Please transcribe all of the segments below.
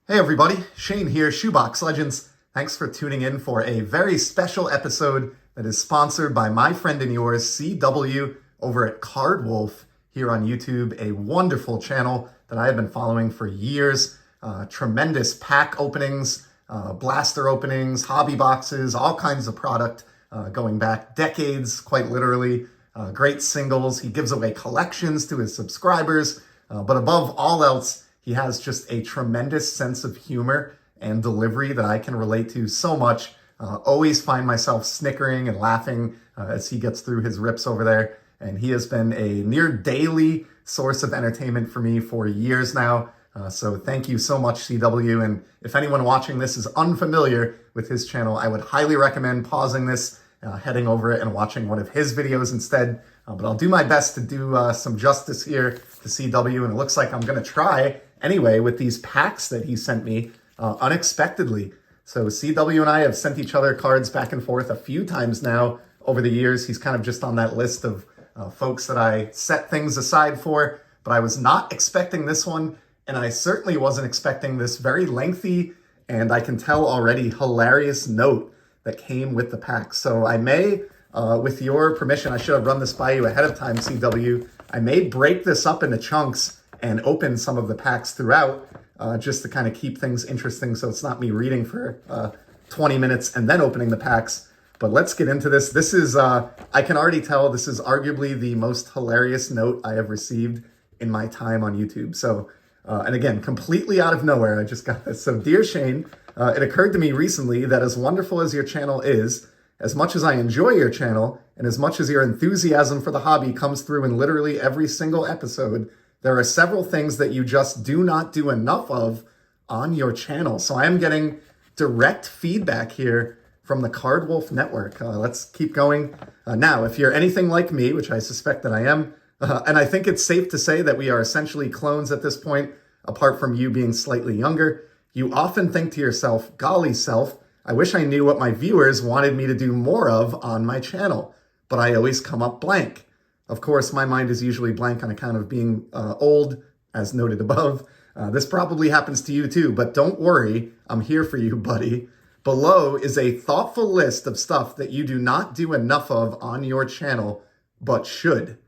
Hey everybody, Shane here, Shoebox Legends. Thanks for tuning in for a very special episode that is sponsored by my friend and yours, CW, over at Card Wolf here on YouTube, a wonderful channel that I have been following for years. Tremendous pack openings, blaster openings, hobby boxes, all kinds of product going back decades, quite literally. Great singles. He gives away collections to his subscribers, but above all else, he has just a tremendous sense of humor and delivery that I can relate to so much. Always find myself snickering and laughing as he gets through his rips over there. And he has been a near daily source of entertainment for me for years now. So thank you so much, CW. And if anyone watching this is unfamiliar with his channel, I would highly recommend pausing this, heading over it and watching one of his videos instead. But I'll do my best to do some justice here to CW. And it looks like I'm going to try anyway with these packs that he sent me unexpectedly. So CW and I have sent each other cards back and forth a few times now over the years. He's kind of just on that list of folks that I set things aside for, but I was not expecting this one, and I certainly wasn't expecting this very lengthy and I can tell already hilarious note that came with the pack. So I may, with your permission, I should have run this by you ahead of time, CW. I may break this up into chunks and open some of the packs throughout just to kind of keep things interesting, so it's not me reading for 20 minutes and then opening the packs. But let's get into this. This is, I can already tell this is arguably the most hilarious note I have received in my time on YouTube. So, and again, completely out of nowhere, I just got this. So, dear Shane, it occurred to me recently that as wonderful as your channel is, as much as I enjoy your channel, and as much as your enthusiasm for the hobby comes through in literally every single episode, there are several things that you just do not do enough of on your channel. So I am getting direct feedback here from the Card Wolf Network. Let's keep going. Now, if you're anything like me, which I suspect that I am, and I think it's safe to say that we are essentially clones at this point, apart from you being slightly younger, you often think to yourself, golly self, I wish I knew what my viewers wanted me to do more of on my channel, but I always come up blank. Of course, my mind is usually blank on account of being old, as noted above. This probably happens to you too, but don't worry, I'm here for you, buddy. Below is a thoughtful list of stuff that you do not do enough of on your channel, but should.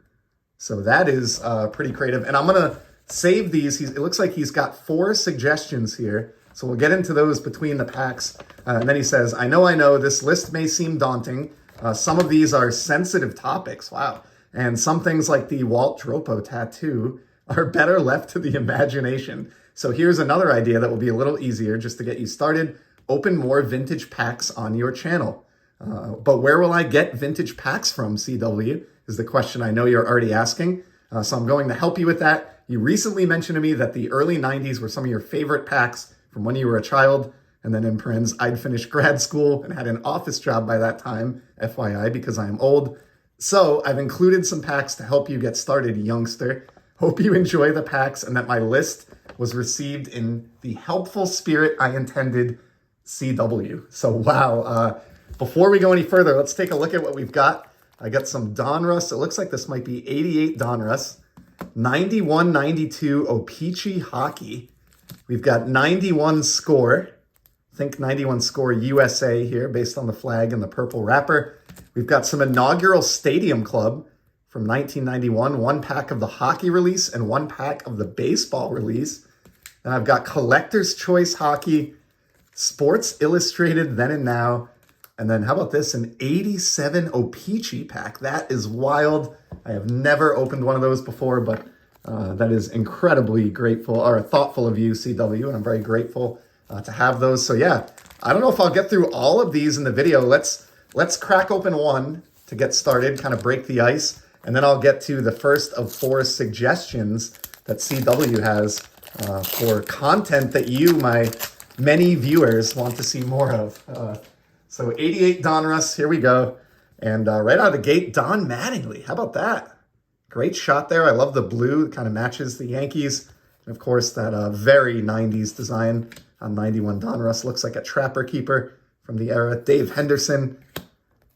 So that is pretty creative. And I'm going to save these. It looks like he's got 4 suggestions here. So we'll get into those between the packs. And then he says, I know, this list may seem daunting. Some of these are sensitive topics. Wow. And some things like the Walt Dropo tattoo are better left to the imagination. So here's another idea that will be a little easier just to get you started. Open more vintage packs on your channel. But where will I get vintage packs from, CW, is the question I know you're already asking. So I'm going to help you with that. You recently mentioned to me that the early 90s were some of your favorite packs from when you were a child. And then in parens, I'd finished grad school and had an office job by that time, FYI, because I am old. So I've included some packs to help you get started, youngster. Hope you enjoy the packs and that my list was received in the helpful spirit I intended, CW. So wow, before we go any further, let's take a look at what we've got. I got some Donruss. It looks like this might be 88 Donruss, 91-92 O-Pee-Chee Hockey. We've got 91 Score. Think 91 Score USA here based on the flag and the purple wrapper. We've got some inaugural Stadium Club from 1991, 1 pack of the hockey release and 1 pack of the baseball release. And I've got Collector's Choice Hockey, Sports Illustrated Then and Now. And then how about this, an 87 O-Pee-Chee pack. That is wild. I have never opened one of those before, but that is incredibly grateful or thoughtful of you, CW, and I'm very grateful to have those. So yeah, I don't know if I'll get through all of these in the video. Let's crack open one to get started, kind of break the ice, and then I'll get to the first of 4 suggestions that CW has for content that you, my many viewers, want to see more of. So 88 Donruss, here we go. And right out of the gate, Don Mattingly. How about that? Great shot there. I love the blue. It kind of matches the Yankees. And of course, that very 90s design on 91 Donruss. Looks like a trapper keeper from the era. Dave Henderson,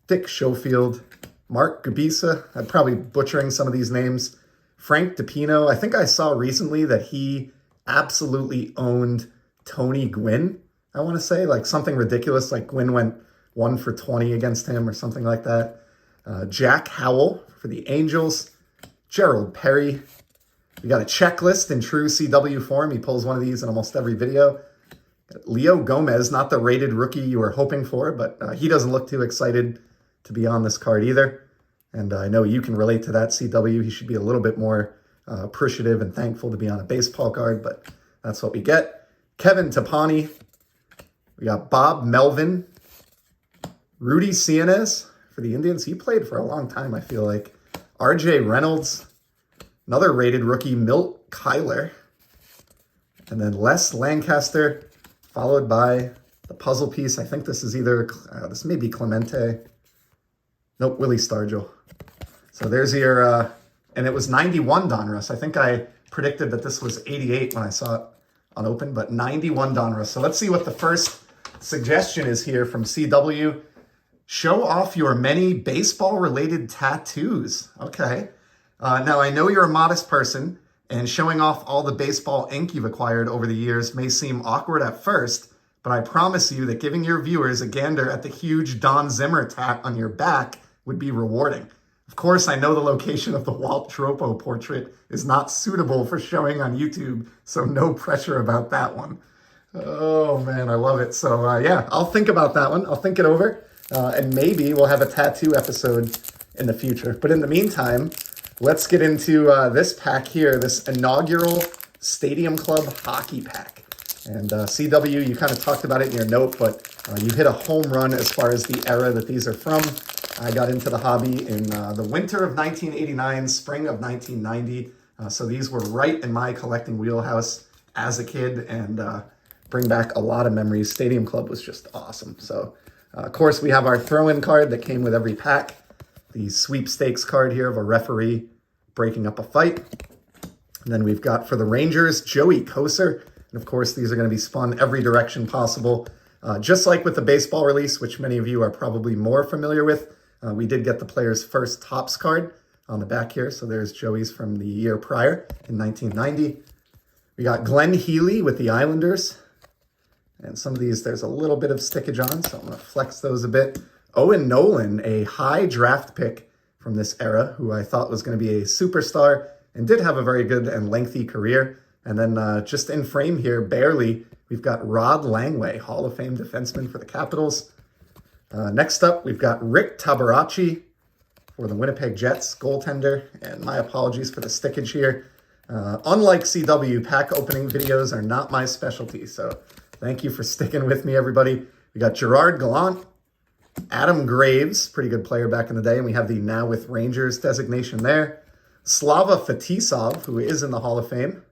Dick Schofield, Mark Gabisa. I'm probably butchering some of these names. Frank DiPino. I think I saw recently that he absolutely owned Tony Gwynn, I want to say, like something ridiculous, like Gwynn went 1 for 20 against him or something like that. Jack Howell for the Angels. Gerald Perry. We got a checklist in true CW form. He pulls one of these in almost every video. Leo Gomez, not the rated rookie you were hoping for, but he doesn't look too excited to be on this card either. And I know you can relate to that, CW. He should be a little bit more appreciative and thankful to be on a baseball card, but that's what we get. Kevin Tapani. We got Bob Melvin. Rudy Cianez for the Indians. He played for a long time, I feel like. RJ Reynolds. Another rated rookie, Milt Kyler. And then Les Lancaster, followed by the puzzle piece. I think this is either, this may be Clemente. Nope, Willie Stargell. So there's your, and it was 91 Donruss. I think I predicted that this was 88 when I saw it on open, but 91 Donruss. So let's see what the first suggestion is here from CW. Show off your many baseball-related tattoos. Okay. Now, I know you're a modest person, and showing off all the baseball ink you've acquired over the years may seem awkward at first, but I promise you that giving your viewers a gander at the huge Don Zimmer tat on your back would be rewarding. Of course, I know the location of the Walt Tropo portrait is not suitable for showing on YouTube, so no pressure about that one. Oh, man, I love it. So, yeah, I'll think about that one. I'll think it over, and maybe we'll have a tattoo episode in the future. But in the meantime, let's get into this pack here, this inaugural Stadium Club hockey pack. And CW, you kind of talked about it in your note, but you hit a home run as far as the era that these are from. I got into the hobby in the winter of 1989, spring of 1990. So these were right in my collecting wheelhouse as a kid and bring back a lot of memories. Stadium Club was just awesome. So, of course, we have our throw-in card that came with every pack. The sweepstakes card here of a referee breaking up a fight. And then we've got for the Rangers, Joey Kocur. And of course, these are going to be spun every direction possible. Just like with the baseball release, which many of you are probably more familiar with, we did get the player's first Topps card on the back here. So there's Joey's from the year prior in 1990. We got Glenn Healy with the Islanders. And some of these, there's a little bit of stickage on, so I'm going to flex those a bit. Owen Nolan, a high draft pick from this era, who I thought was going to be a superstar and did have a very good and lengthy career. And then just in frame here, barely, we've got Rod Langway, Hall of Fame defenseman for the Capitals. Next up, we've got Rick Tabaracci for the Winnipeg Jets, goaltender. And my apologies for the stickage here. Unlike CW, pack opening videos are not my specialty, so thank you for sticking with me, everybody. We got Gerard Gallant, Adam Graves, pretty good player back in the day, and we have the Now with Rangers designation there. Slava Fetisov, who is in the Hall of Fame.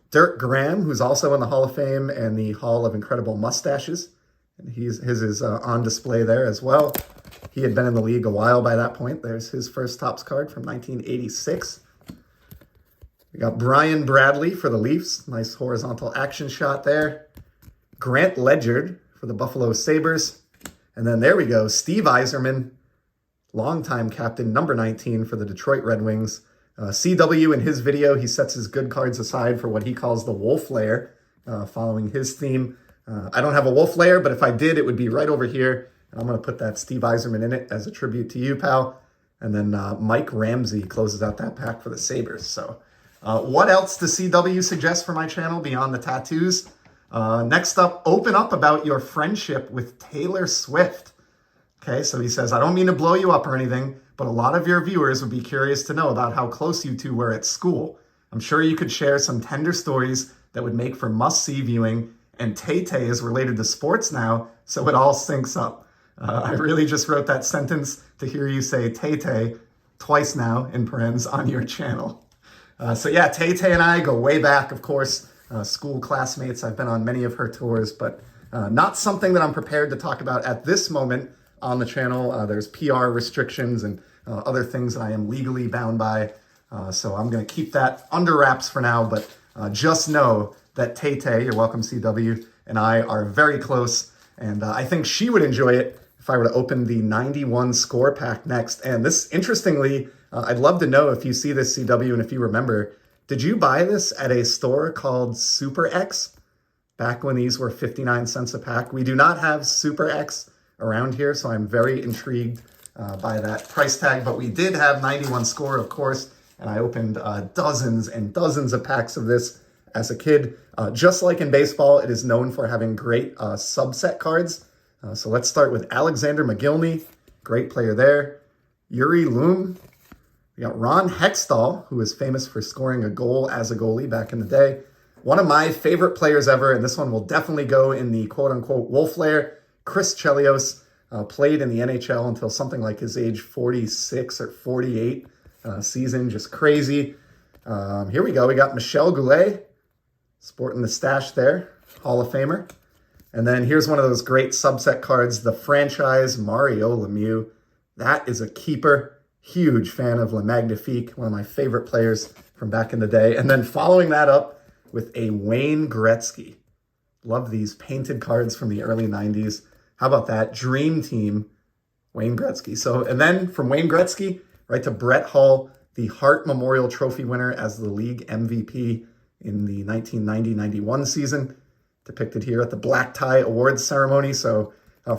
Dirk Graham, who's also in the Hall of Fame and the Hall of Incredible Mustaches. And his is on display there as well. He had been in the league a while by that point. There's his first Topps card from 1986. We got Brian Bradley for the Leafs. Nice horizontal action shot there. Grant Ledger for the Buffalo Sabres. And then there we go, Steve Yzerman, longtime captain, number 19 for the Detroit Red Wings. CW, in his video, he sets his good cards aside for what he calls the Wolf Layer, following his theme. I don't have a Wolf Layer, but if I did, it would be right over here. And I'm going to put that Steve Yzerman in it as a tribute to you, pal. And then Mike Ramsey closes out that pack for the Sabres. So what else does CW suggest for my channel beyond the tattoos? Next up, open up about your friendship with Taylor Swift. Okay, so he says, I don't mean to blow you up or anything, but a lot of your viewers would be curious to know about how close you two were at school. I'm sure you could share some tender stories that would make for must-see viewing, and Tay-Tay is related to sports now, so it all syncs up. I really just wrote that sentence to hear you say Tay-Tay twice now, in parens, on your channel. So yeah, Tay-Tay and I go way back, of course, school classmates. I've been on many of her tours, but not something that I'm prepared to talk about at this moment on the channel. There's PR restrictions and other things that I am legally bound by. So I'm going to keep that under wraps for now, but just know that Tay-Tay, you're welcome CW, and I are very close, and I think she would enjoy it if I were to open the 91 score pack next. And this, interestingly, I'd love to know if you see this CW and if you remember, did you buy this at a store called Super X? back when these were 59 cents a pack. We do not have Super X around here, so I'm very intrigued by that price tag. But we did have 91 score, of course, and I opened dozens and dozens of packs of this as a kid. Just like in baseball, it is known for having great subset cards. So let's start with Alexander McGillney, great player there. Yuri Loom. We got Ron Hextall, who is famous for scoring a goal as a goalie back in the day. One of my favorite players ever, and this one will definitely go in the quote-unquote Wolf layer, Chris Chelios, played in the NHL until something like his age 46 or 48 season, just crazy. Here we go. We got Michel Goulet, sporting the stash there, Hall of Famer. And then here's one of those great subset cards, the franchise Mario Lemieux. That is a keeper. Huge fan of Le Magnifique, one of my favorite players from back in the day. And then following that up with a Wayne Gretzky. Love these painted cards from the early 90s. How about that? Dream Team, Wayne Gretzky. So, and then from Wayne Gretzky, right to Brett Hull, the Hart Memorial Trophy winner as the league MVP in the 1990-91 season, depicted here at the Black Tie Awards ceremony. So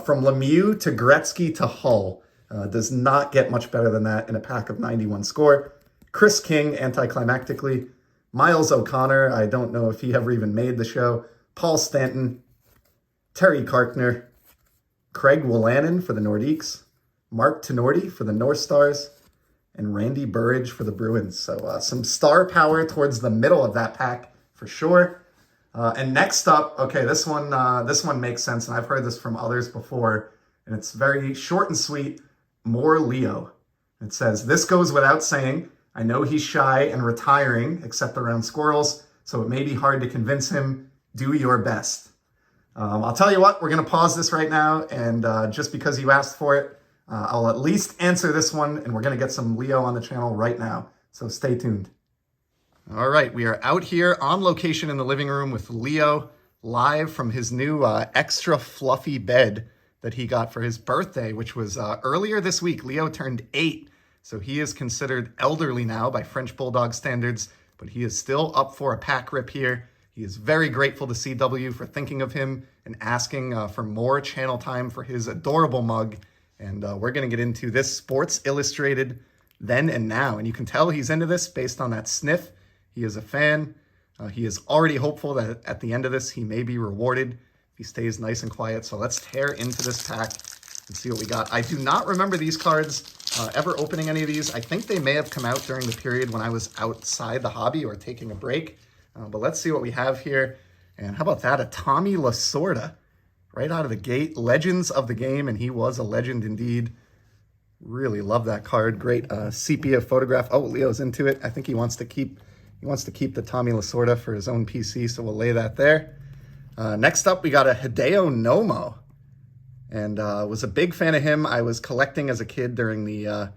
from Lemieux to Gretzky to Hull, does not get much better than that in a pack of 91 score. Chris King, anticlimactically. Miles O'Connor, I don't know if he ever even made the show. Paul Stanton, Terry Karkner, Craig Wolanin for the Nordiques, Mark Tenorti for the North Stars, and Randy Burridge for the Bruins. So some star power towards the middle of that pack for sure. And next up, okay, this one makes sense, and I've heard this from others before, and it's very short and sweet. More Leo. It says, this goes without saying. I know he's shy and retiring, except around squirrels, so it may be hard to convince him. Do your best. I'll tell you what, we're going to pause this right now, and just because you asked for it, I'll at least answer this one, and we're going to get some Leo on the channel right now, so stay tuned. All right, we are out here on location in the living room with Leo, live from his new extra fluffy bed that he got for his birthday, which was earlier this week. Leo turned 8, so he is considered elderly now by French Bulldog standards, but he is still up for a pack rip here. He is very grateful to CW for thinking of him and asking for more channel time for his adorable mug. And we're going to get into this Sports Illustrated Then and Now. And you can tell he's into this based on that sniff. He is a fan. He is already hopeful that at the end of this, he may be rewarded if he stays nice and quiet. So let's tear into this pack and see what we got. I do not remember these cards ever opening any of these. I think they may have come out during the period when I was outside the hobby or taking a break. But let's see what we have here. And how about that? A Tommy Lasorda right out of the gate. Legends of the game, and he was a legend indeed. Really love that card. Great sepia photograph. Oh, Leo's into it. I think he wants to keep the Tommy Lasorda for his own PC, so we'll lay that there. Next up, we got a Hideo Nomo, and was a big fan of him. I was collecting as a kid during the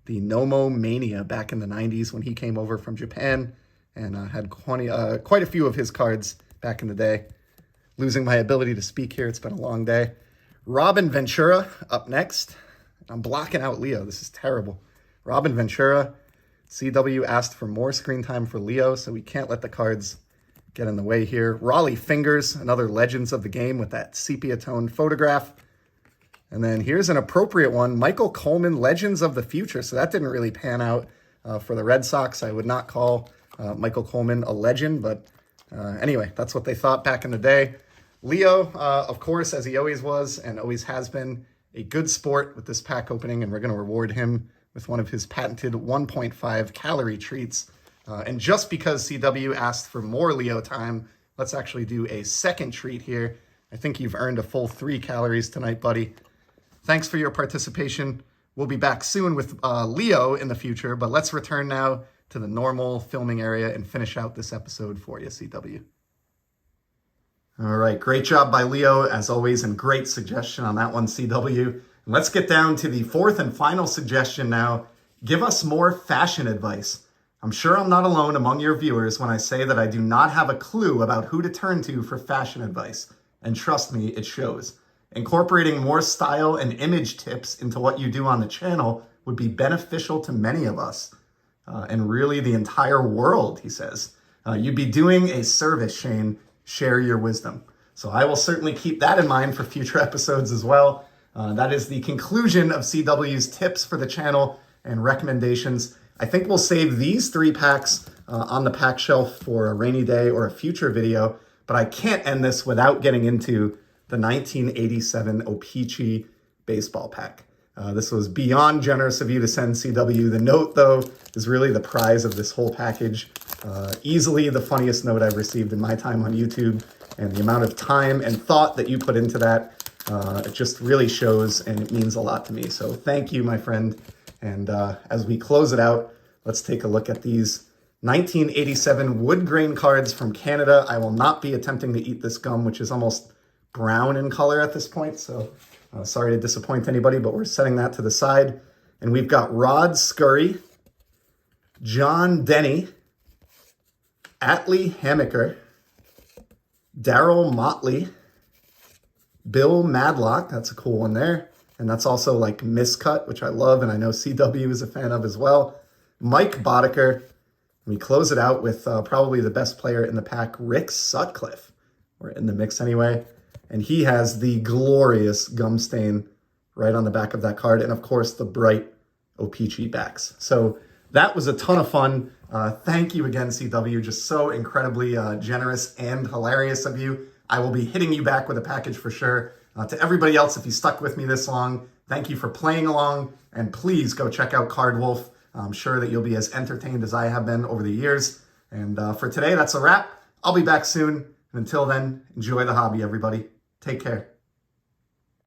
Nomo mania back in the 90s when he came over from Japan, and had quite a few of his cards back in the day. Losing my ability to speak here. It's been a long day. Robin Ventura up next. I'm blocking out Leo. This is terrible. Robin Ventura. CW asked for more screen time for Leo, so we can't let the cards get in the way here. Raleigh Fingers, another Legends of the Game with that sepia-toned photograph. And then here's an appropriate one, Michael Coleman, Legends of the Future. So that didn't really pan out for the Red Sox. I would not call Michael Coleman a legend, but anyway, that's what they thought back in the day. Leo, of course, as he always was and always has been, a good sport with this pack opening, and we're going to reward him with one of his patented 1.5 calorie treats. And just because CW asked for more Leo time, let's actually do a second treat here. I think you've earned a full 3 calories tonight, buddy. Thanks for your participation. We'll be back soon with Leo in the future, but let's return now to the normal filming area and finish out this episode for you, CW. All right, great job by Leo, as always, and great suggestion on that one, CW. And let's get down to the fourth and final suggestion now. Give us more fashion advice. I'm sure I'm not alone among your viewers when I say that I do not have a clue about who to turn to for fashion advice. And trust me, it shows. Incorporating more style and image tips into what you do on the channel would be beneficial to many of us. And really the entire world, he says. You'd be doing a service, Shane, share your wisdom. So I will certainly keep that in mind for future episodes as well. That is the conclusion of CW's tips for the channel and recommendations. I think we'll save these 3 packs on the pack shelf for a rainy day or a future video, but I can't end this without getting into the 1987 O-Pee-Chee baseball pack. This was beyond generous of you to send CW. The note, though, is really the prize of this whole package. Easily the funniest note I've received in my time on YouTube, and the amount of time and thought that you put into that, it just really shows, and it means a lot to me. So thank you, my friend. And as we close it out, let's take a look at these 1987 wood grain cards from Canada. I will not be attempting to eat this gum, which is almost brown in color at this point. So sorry to disappoint anybody, but we're setting that to the side. And we've got Rod Scurry, John Denny, Atlee Hammaker, Daryl Motley, Bill Madlock, that's a cool one there. And that's also like Miscut, which I love, and I know CW is a fan of as well. Mike Boddicker. We close it out with probably the best player in the pack, Rick Sutcliffe. We're in the mix anyway. And he has the glorious gum stain right on the back of that card. And of course, the bright O-Pee-Chee backs. So that was a ton of fun. Thank you again, CW. Just so incredibly generous and hilarious of you. I will be hitting you back with a package for sure. To everybody else, if you stuck with me this long, thank you for playing along. And please go check out Card Wolf. I'm sure that you'll be as entertained as I have been over the years. And for today, that's a wrap. I'll be back soon. And until then, enjoy the hobby, everybody. Take care.